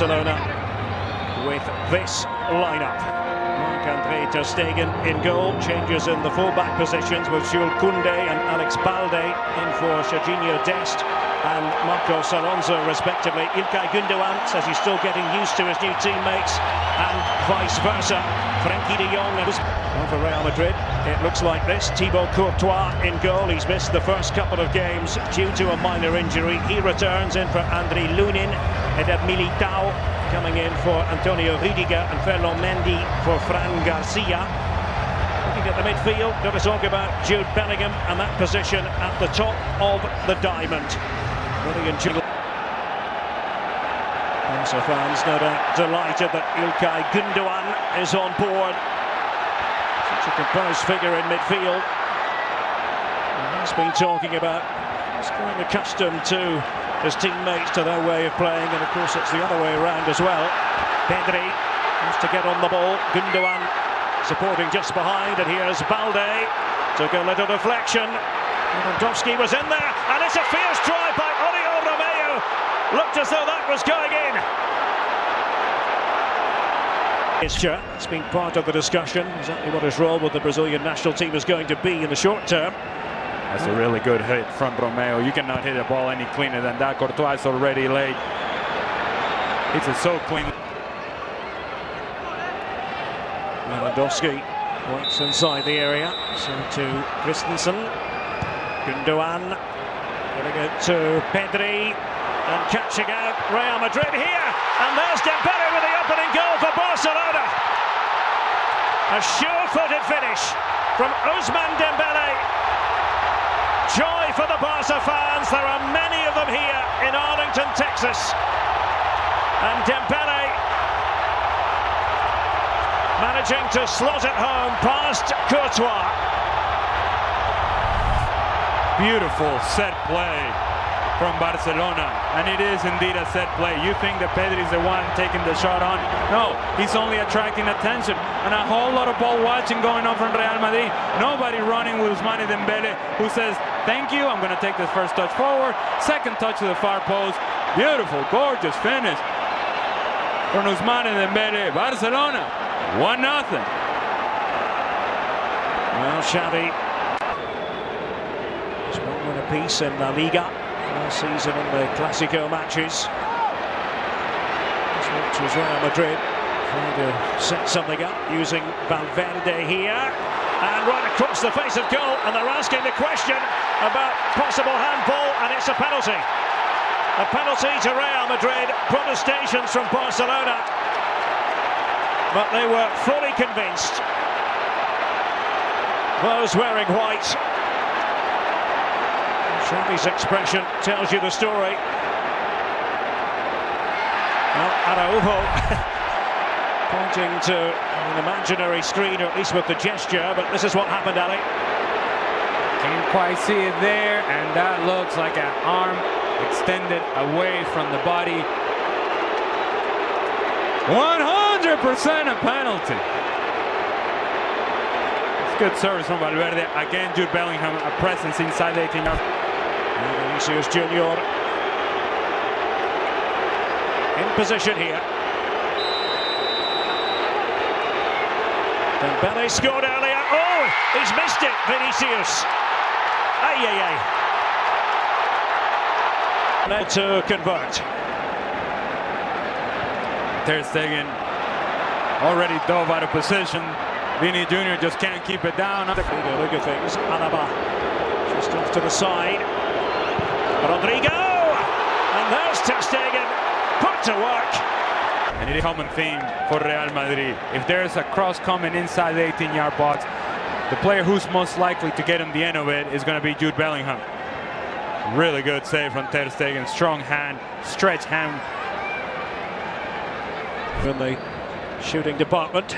Barcelona with this lineup. Marc-Andre ter Stegen in goal, changes in the full-back positions with Jules Koundé and Alex Balde in for Serginho Dest and Marcos Alonso respectively. Ilkay Gundogan says he's still getting used to his new teammates and vice versa. Frenkie de Jong for Real Madrid. It looks like this. Thibaut Courtois in goal. He's missed the first couple of games due to a minor injury. He returns in for Andriy Lunin. Eder Militao coming in for Antonio Rüdiger and Ferland Mendy for Fran Garcia. Looking at the midfield, got to talk about Jude Bellingham and that position at the top of the diamond. Brilliant Jude. Barca fans no doubt delighted that Ilkay Gundogan is on board. Such a composed figure in midfield. And he's been talking about he's growing accustomed to his teammates, to their way of playing, and of course it's the other way around as well. Pedri wants to get on the ball. Gundogan supporting just behind, and here's Balde. Took a little deflection. Lewandowski was in there, and it's a fierce try by Oriol Romeu. Looked as though that was going in. It's been part of the discussion, exactly what his role with the Brazilian national team is going to be in the short term. That's a really good hit from Romeu. You cannot hit a ball any cleaner than that. Courtois is already late. It's so clean. Lewandowski works inside the area. So to Christensen. Gundogan. Getting it to Pedri. And catching out Real Madrid here. And there's Dembele with the opening goal for Barcelona. A sure-footed finish from Ousmane Dembele. Joy for the Barca fans. There are many of them here in Arlington, Texas. And Dembele managing to slot it home past Courtois. Beautiful set play from Barcelona, and it is indeed a set play. You think that Pedri is the one taking the shot on? No, he's only attracting attention, and a whole lot of ball watching going on from Real Madrid. Nobody running with Ousmane Dembele, who says, thank you, I'm going to take this first touch forward, second touch to the far post. Beautiful, gorgeous finish from Ousmane Dembele. Barcelona, 1-0. Well, Xavi has one win apiece in La Liga last season in the Clásico matches. This was Real Madrid trying to set something up using Valverde here. And right across the face of goal, and they're asking the question about possible handball, and it's a penalty. A penalty to Real Madrid. Protestations from Barcelona, but they were fully convinced. Those wearing white. Xavi's expression tells you the story. Well, Araujo pointing to an imaginary screen, or at least with the gesture, but this is what happened, Ali. Can't quite see it there, and that looks like an arm extended away from the body. 100% a penalty. It's good service from Valverde. Again, Jude Bellingham, a presence inside the 18-yard. Vinicius Junior in position here. Dembele scored earlier. Oh, he's missed it, Vinicius. Now to convert. Ter Stegen already dove out of position. Vini Jr. just can't keep it down. Look at things. Alaba just off to the side. Rodrigo! And there's Ter Stegen put to work. And it is a common theme for Real Madrid. If there's a cross coming inside the 18-yard box, the player who's most likely to get him the end of it is going to be Jude Bellingham. Really good save from Ter Stegen. Strong hand, stretch hand. In the shooting department.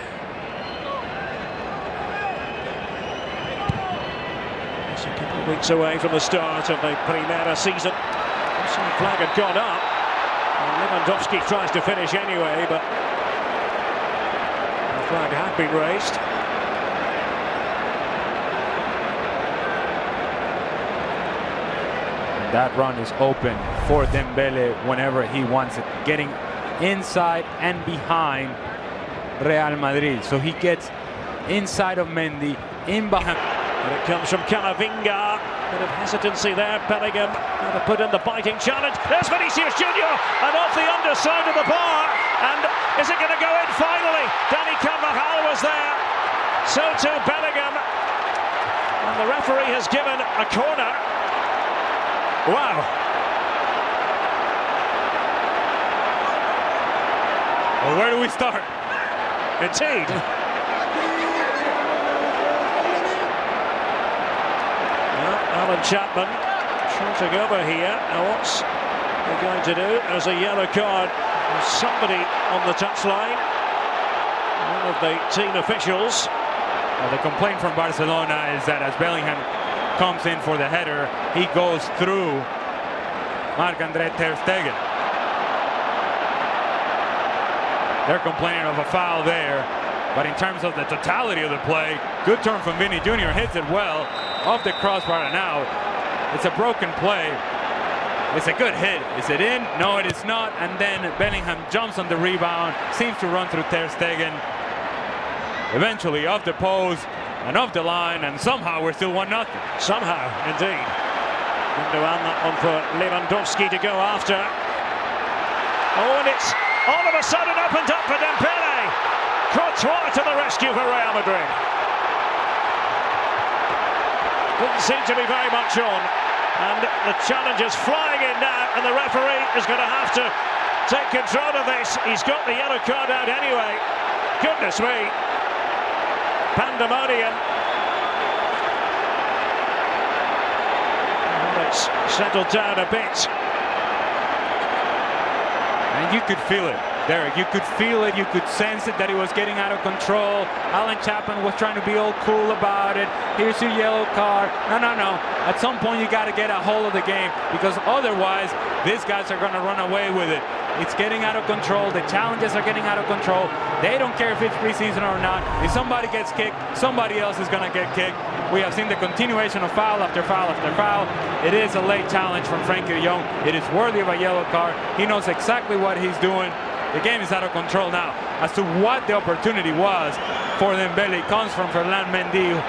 It's a couple of weeks away from the start of the Primera season. The flag had gone up. And Lewandowski tries to finish anyway, but the flag had been raised. That run is open for Dembele whenever he wants it. Getting inside and behind Real Madrid. So he gets inside of Mendy, in behind. And it comes from Camavinga. Bit of hesitancy there. Bellingham now to put in the biting challenge. There's Vinicius Junior, and off the underside of the bar. And is it going to go in finally? Dani Carvajal was there. So too Bellingham. And the referee has given a corner. Wow. Well, where do we start? Indeed. Alan Chapman trotting over here. Now what's he going to do? There's a yellow card. There's somebody on the touchline. One of the team officials. Well, the complaint from Barcelona is that as Bellingham comes in for the header, he goes through Marc-André ter Stegen. They're complaining of a foul there. But in terms of the totality of the play, good turn from Vinny Jr. Hits it well off the crossbar and out. It's a broken play. It's a good hit. Is it in? No, it is not. And then Bellingham jumps on the rebound, seems to run through ter Stegen. Eventually off the post and off the line, and somehow we're still 1-0. Somehow, indeed. Gundogan, that one for Lewandowski to go after. Oh, and it's all of a sudden opened up for Dembele. Courtois to the rescue for Real Madrid. Didn't seem to be very much on. And the challenge is flying in now, and the referee is going to have to take control of this. He's got the yellow card out anyway. Goodness me. Pandemonium. Well, it's settled down a bit. And you could feel it, Derek. You could feel it. You could sense it that it was getting out of control. Alan Chapman was trying to be all cool about it. Here's your yellow card. No. At some point, you got to get a hold of the game, because otherwise, these guys are going to run away with it. It's getting out of control. The challenges are getting out of control. They don't care if it's preseason or not. If somebody gets kicked, somebody else is going to get kicked. We have seen the continuation of foul after foul after foul. It is a late challenge from Frankie de Jong. It is worthy of a yellow card. He knows exactly what he's doing. The game is out of control now. As to what the opportunity was for Dembele, comes from Ferland Mendy, who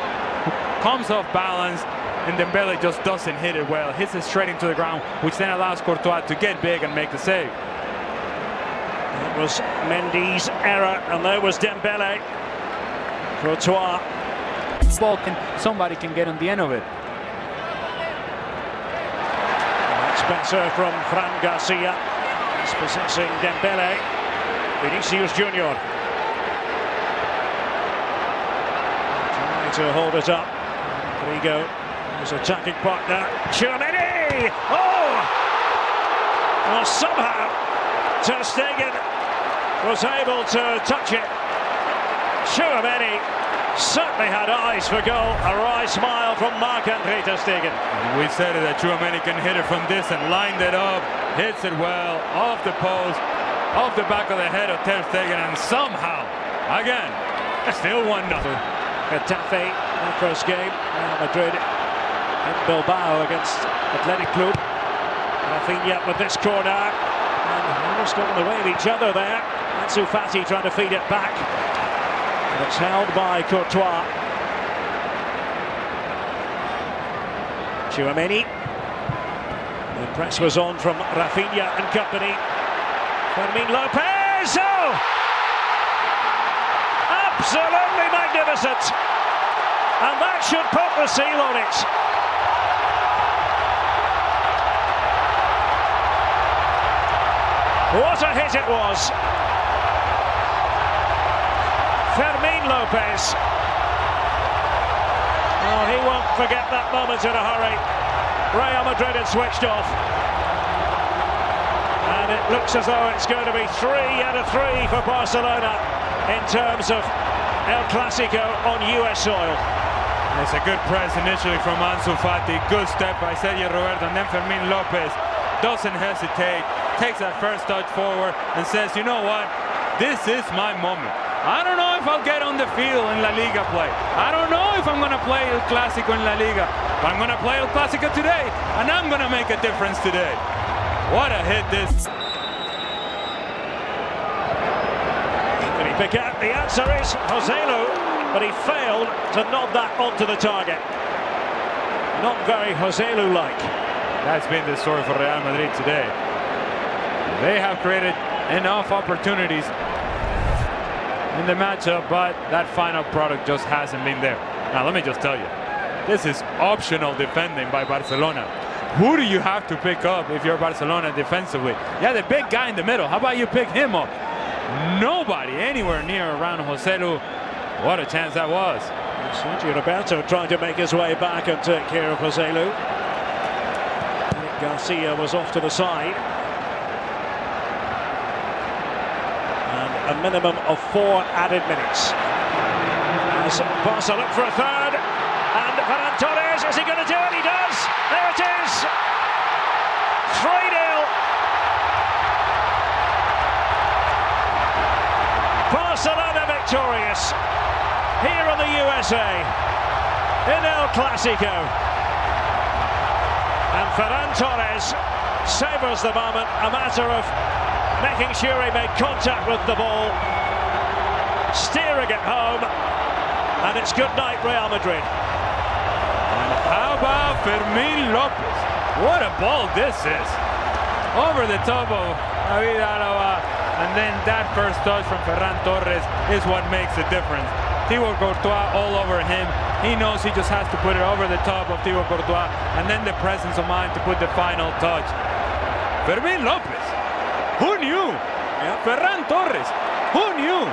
comes off balance, and Dembele just doesn't hit it well. Hits it straight into the ground, which then allows Courtois to get big and make the save. That was Mendy's error, and there was Dembele. Courtois. Somebody can get on the end of it. That's better from Fran Garcia. He's possessing Dembele. Vinicius Junior. Trying to hold it up. Rodrigo, his attacking partner. Tchouaméni! Oh! Well, somehow ter Stegen was able to touch it. Tchouaméni certainly had eyes for goal. A wry smile from Marc-André ter Stegen. We said it, that Tchouaméni can hit it from distance. Lined it up, hits it well, off the post, off the back of the head of ter Stegen, and somehow, again, still 1-0. Getafe, their first game. Real Madrid in Bilbao against Athletic Club. Rafinha with this corner. And almost got in the way of each other there. Ansu Fati trying to feed it back. And it's held by Courtois. Tchouaméni. The press was on from Rafinha and company. Fermin Lopez. Oh! Absolutely magnificent. And that should put the seal on it. What a hit it was. Fermin Lopez. Oh, he won't forget that moment in a hurry. Real Madrid had switched off. And it looks as though it's going to be 3 out of 3 for Barcelona in terms of El Clasico on US soil. It's a good press initially from Ansu Fati. Good step by Sergio Roberto, and then Fermin Lopez doesn't hesitate, takes that first touch forward and says, you know what, this is my moment. I don't know if I'll get on the field in La Liga play. I don't know if I'm going to play El Clasico in La Liga, but I'm going to play El Clasico today, and I'm going to make a difference today. What a hit this. The answer is Joselu, but he failed to nod that onto the target. Not very Joselu-like. That's been the story for Real Madrid today. They have created enough opportunities in the matchup, but that final product just hasn't been there. Now, let me just tell you, this is optional defending by Barcelona. Who do you have to pick up if you're Barcelona defensively? Yeah, the big guy in the middle. How about you pick him up? Nobody anywhere near around Joselu. What a chance that was. Sergio Roberto trying to make his way back and take care of Joselu. Garcia was off to the side. And a minimum of 4 added minutes. As Barca look for a third. And Ferran Torres, is he going to do it? He does! There it is! 3-0. Barcelona victorious here in the USA in El Clasico. And Ferran Torres savours the moment, a matter of making sure he made contact with the ball, steering it home, and it's good night Real Madrid. And how about Fermín López? What a ball this is! Over the top of David Alaba, and then that first touch from Ferran Torres is what makes the difference. Thibaut Courtois all over him. He knows he just has to put it over the top of Thibaut Courtois, and then the presence of mind to put the final touch. Fermín López, who knew? Yep. Ferran Torres, who knew?